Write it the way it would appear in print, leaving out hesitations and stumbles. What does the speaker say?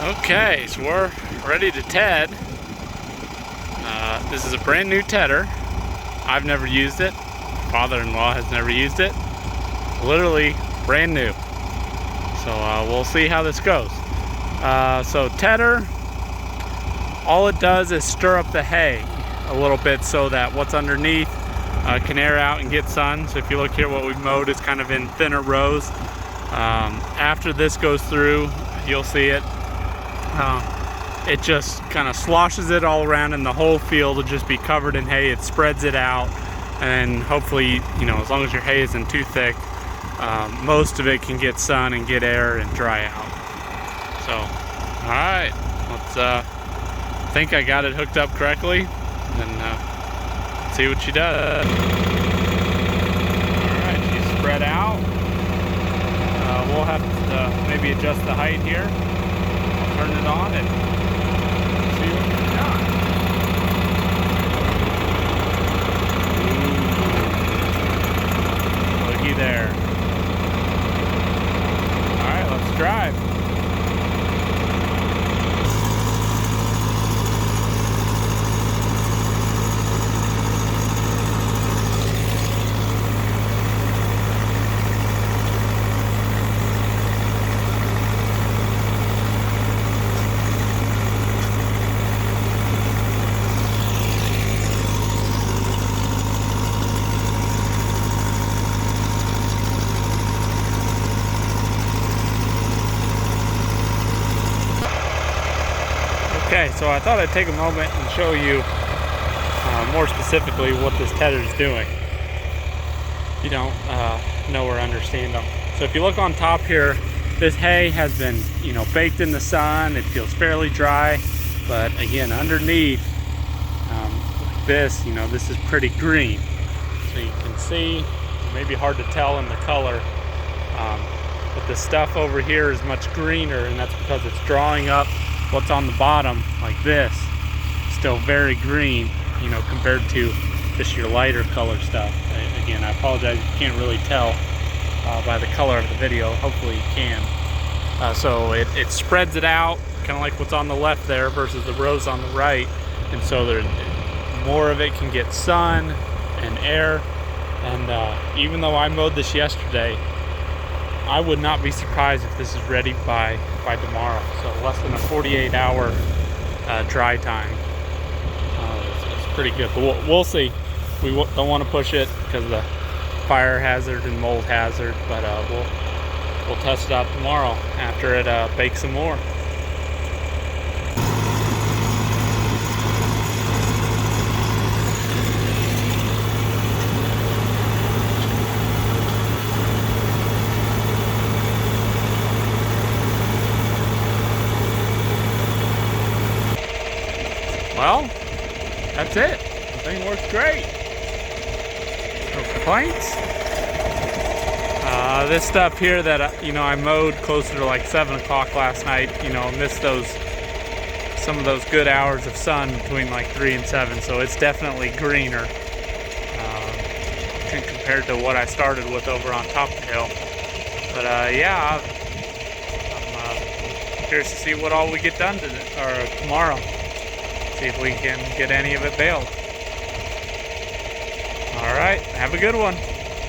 Okay, so we're ready to ted. This is a brand new tedder. I've never used it. Father-in-law has never used it. Literally brand new. So we'll see how this goes. So tedder, all it does is stir up the hay a little bit so that what's underneath can air out and get sun. So if you look here, what we've mowed is kind of in thinner rows. After this goes through, you'll see it. It just kind of sloshes it all around, and the whole field will just be covered in hay. It spreads it out, and hopefully, as long as your hay isn't too thick, most of it can get sun and get air and dry out. So, all right, let's think I got it hooked up correctly, and see what she does. All right, she's spread out. We'll have to maybe adjust the height here. I'll turn it on and see what we got. Ooh. Looky there. All right, let's drive. Okay, so I thought I'd take a moment and show you more specifically what this tedder is doing. You don't know or understand them. So if you look on top here, this hay has been, baked in the sun. It feels fairly dry, but again, underneath, like this, this is pretty green. So you can see, maybe hard to tell in the color, but the stuff over here is much greener, and that's because it's drawing up what's on the bottom like this. Still very green, compared to just your lighter color stuff. Again, I apologize, you can't really tell by the color of the video. Hopefully you can. So it spreads it out, kind of like what's on the left there versus the rows on the right, and so more of it can get sun and air. And even though I mowed this yesterday, I would not be surprised if this is ready by tomorrow. So less than a 48-hour dry time. It's pretty good, but we'll see. We don't want to push it because of the fire hazard and mold hazard, but we'll test it out tomorrow after it bakes some more. Well, that's it. The thing works great. No complaints. This stuff here that I mowed closer to like 7 o'clock last night. Missed some of those good hours of sun between like 3 and 7. So it's definitely greener compared to what I started with over on top of the hill. But yeah, I'm curious to see what all we get done tomorrow. See if we can get any of it baled. All right, have a good one.